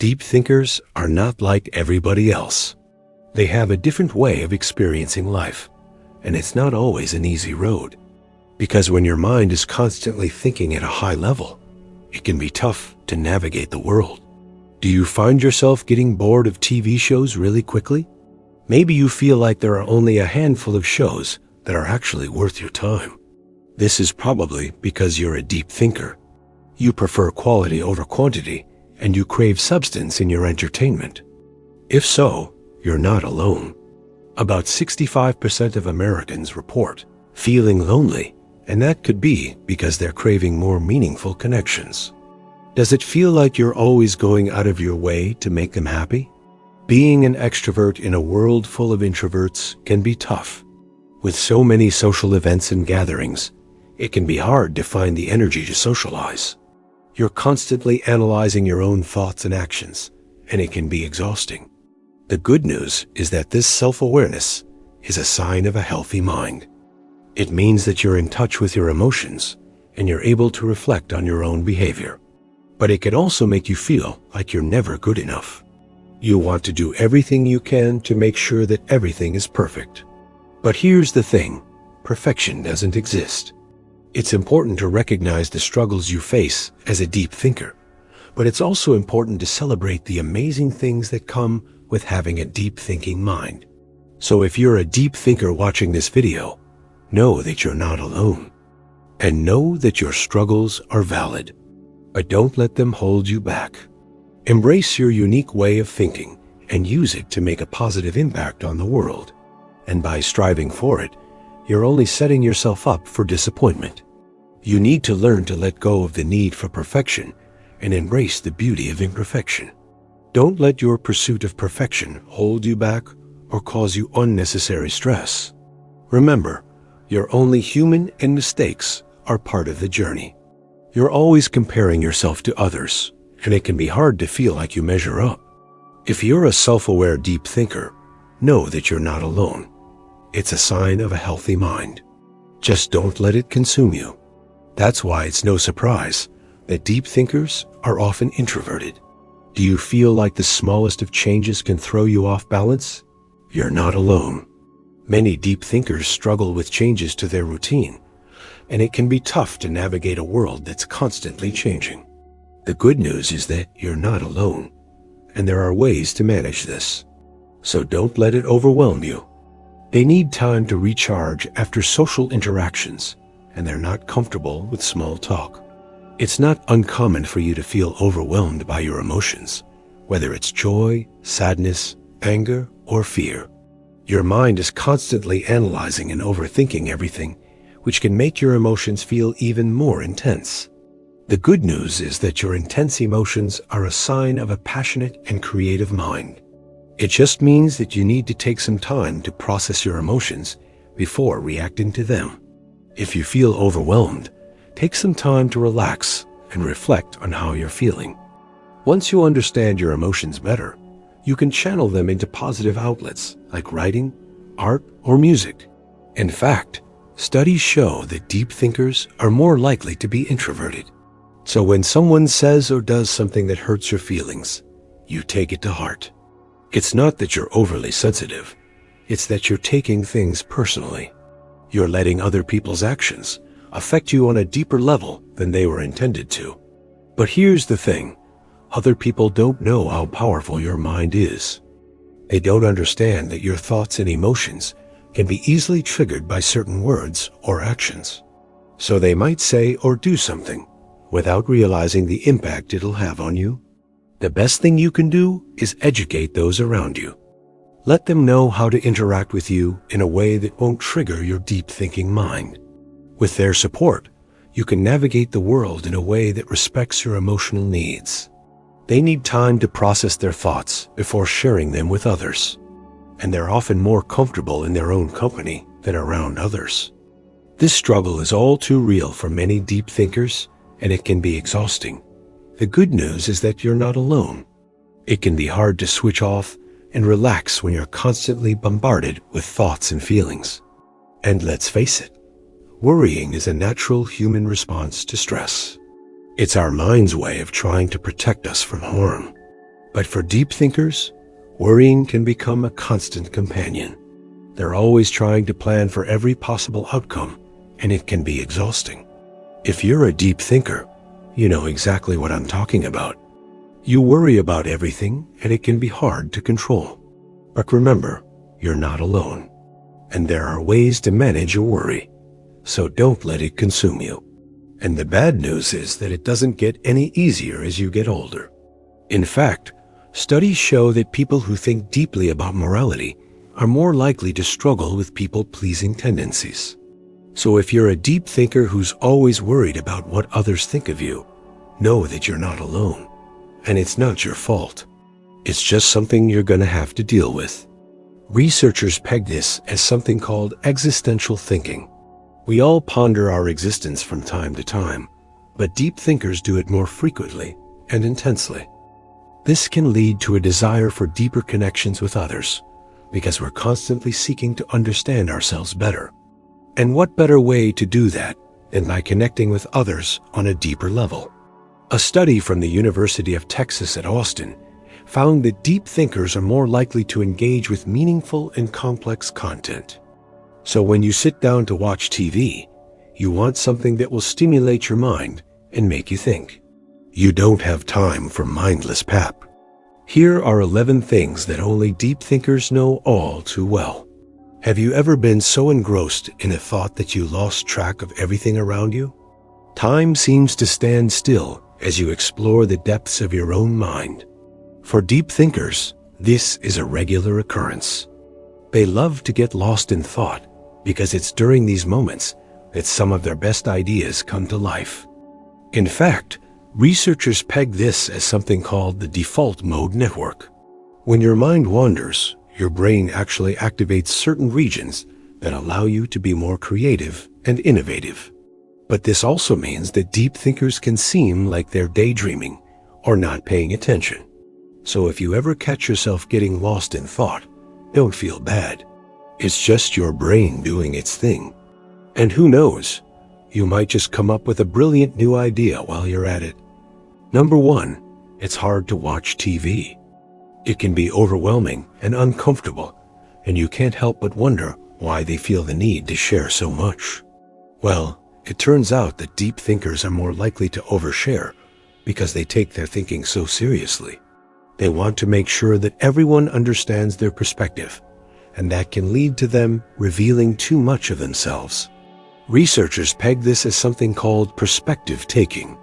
Deep thinkers are not like everybody else. They have a different way of experiencing life, and it's not always an easy road. Because when your mind is constantly thinking at a high level, it can be tough to navigate the world. Do you find yourself getting bored of TV shows really quickly? Maybe you feel like there are only a handful of shows that are actually worth your time. This is probably because you're a deep thinker. You prefer quality over quantity, and you crave substance in your entertainment. If so, you're not alone. About 65% of Americans report feeling lonely, and that could be because they're craving more meaningful connections. Does it feel like you're always going out of your way to make them happy? Being an extrovert in a world full of introverts can be tough. With so many social events and gatherings, it can be hard to find the energy to socialize. You're constantly analyzing your own thoughts and actions, and it can be exhausting. The good news is that this self-awareness is a sign of a healthy mind. It means that you're in touch with your emotions, and you're able to reflect on your own behavior. But it can also make you feel like you're never good enough. You want to do everything you can to make sure that everything is perfect. But here's the thing, perfection doesn't exist. It's important to recognize the struggles you face as a deep thinker, but it's also important to celebrate the amazing things that come with having a deep thinking mind. So if you're a deep thinker watching this video, know that you're not alone, and know that your struggles are valid, but don't let them hold you back. Embrace your unique way of thinking and use it to make a positive impact on the world. And by striving for it, you're only setting yourself up for disappointment. You need to learn to let go of the need for perfection and embrace the beauty of imperfection. Don't let your pursuit of perfection hold you back or cause you unnecessary stress. Remember, you're only human and mistakes are part of the journey. You're always comparing yourself to others, and it can be hard to feel like you measure up. If you're a self-aware deep thinker, know that you're not alone. It's a sign of a healthy mind. Just don't let it consume you. That's why it's no surprise that deep thinkers are often introverted. Do you feel like the smallest of changes can throw you off balance? You're not alone. Many deep thinkers struggle with changes to their routine, and it can be tough to navigate a world that's constantly changing. The good news is that you're not alone, and there are ways to manage this. So don't let it overwhelm you. They need time to recharge after social interactions, and they're not comfortable with small talk. It's not uncommon for you to feel overwhelmed by your emotions, whether it's joy, sadness, anger, or fear. Your mind is constantly analyzing and overthinking everything, which can make your emotions feel even more intense. The good news is that your intense emotions are a sign of a passionate and creative mind. It just means that you need to take some time to process your emotions before reacting to them. If you feel overwhelmed, take some time to relax and reflect on how you're feeling. Once you understand your emotions better, you can channel them into positive outlets like writing, art, or music. In fact, studies show that deep thinkers are more likely to be introverted. So when someone says or does something that hurts your feelings, you take it to heart. It's not that you're overly sensitive. It's that you're taking things personally. You're letting other people's actions affect you on a deeper level than they were intended to. But here's the thing. Other people don't know how powerful your mind is. They don't understand that your thoughts and emotions can be easily triggered by certain words or actions. So they might say or do something without realizing the impact it'll have on you. The best thing you can do is educate those around you. Let them know how to interact with you in a way that won't trigger your deep thinking mind. With their support, you can navigate the world in a way that respects your emotional needs. They need time to process their thoughts before sharing them with others, and they're often more comfortable in their own company than around others. This struggle is all too real for many deep thinkers, and it can be exhausting. The good news is that you're not alone. It can be hard to switch off and relax when you're constantly bombarded with thoughts and feelings. And let's face it, worrying is a natural human response to stress. It's our mind's way of trying to protect us from harm. But for deep thinkers, worrying can become a constant companion. They're always trying to plan for every possible outcome, and it can be exhausting. If you're a deep thinker, you know exactly what I'm talking about. You worry about everything, and it can be hard to control. But remember, you're not alone. And there are ways to manage your worry. So don't let it consume you. And the bad news is that it doesn't get any easier as you get older. In fact, studies show that people who think deeply about morality are more likely to struggle with people-pleasing tendencies. So if you're a deep thinker who's always worried about what others think of you, know that you're not alone. And it's not your fault. It's just something you're going to have to deal with. Researchers peg this as something called existential thinking. We all ponder our existence from time to time, but deep thinkers do it more frequently and intensely. This can lead to a desire for deeper connections with others, because we're constantly seeking to understand ourselves better. And what better way to do that than by connecting with others on a deeper level? A study from the University of Texas at Austin found that deep thinkers are more likely to engage with meaningful and complex content. So when you sit down to watch TV, you want something that will stimulate your mind and make you think. You don't have time for mindless pap. Here are 11 things that only deep thinkers know all too well. Have you ever been so engrossed in a thought that you lost track of everything around you? Time seems to stand still as you explore the depths of your own mind. For deep thinkers, this is a regular occurrence. They love to get lost in thought because it's during these moments that some of their best ideas come to life. In fact, researchers peg this as something called the default mode network. When your mind wanders, your brain actually activates certain regions that allow you to be more creative and innovative. But this also means that deep thinkers can seem like they're daydreaming or not paying attention. So if you ever catch yourself getting lost in thought, don't feel bad. It's just your brain doing its thing. And who knows, you might just come up with a brilliant new idea while you're at it. Number 1, it's hard to watch TV. It can be overwhelming and uncomfortable, and you can't help but wonder why they feel the need to share so much. Well, it turns out that deep thinkers are more likely to overshare because they take their thinking so seriously. They want to make sure that everyone understands their perspective, and that can lead to them revealing too much of themselves. Researchers peg this as something called perspective taking.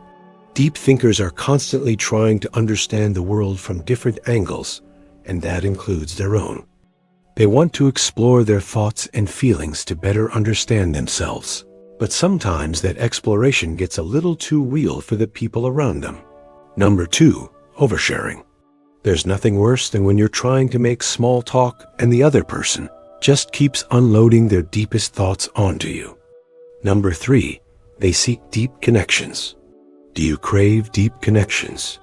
Deep thinkers are constantly trying to understand the world from different angles, and that includes their own. They want to explore their thoughts and feelings to better understand themselves. But sometimes that exploration gets a little too real for the people around them. Number 2, oversharing. There's nothing worse than when you're trying to make small talk and the other person just keeps unloading their deepest thoughts onto you. Number 3, they seek deep connections. Do you crave deep connections?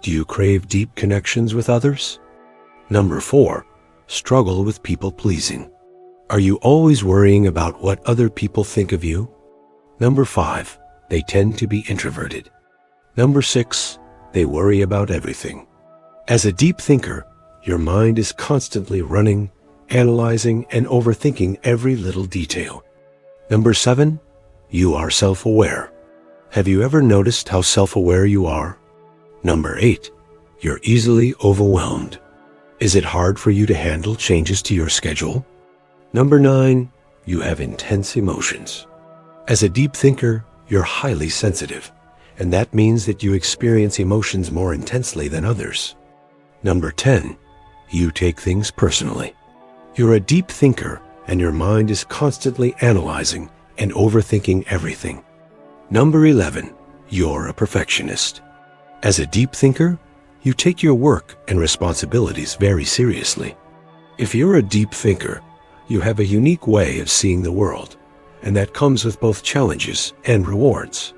Do you crave deep connections with others? Number 4, struggle with people pleasing. Are you always worrying about what other people think of you? Number 5, they tend to be introverted. Number 6, they worry about everything. As a deep thinker, your mind is constantly running, analyzing, and overthinking every little detail. Number 7, you are self-aware. Have you ever noticed how self-aware you are? Number 8, you're easily overwhelmed. Is it hard for you to handle changes to your schedule? Number 9, you have intense emotions. As a deep thinker, you're highly sensitive, and that means that you experience emotions more intensely than others. Number 10, you take things personally. You're a deep thinker, and your mind is constantly analyzing and overthinking everything. Number 11, you're a perfectionist. As a deep thinker, you take your work and responsibilities very seriously. If you're a deep thinker, you have a unique way of seeing the world, and that comes with both challenges and rewards.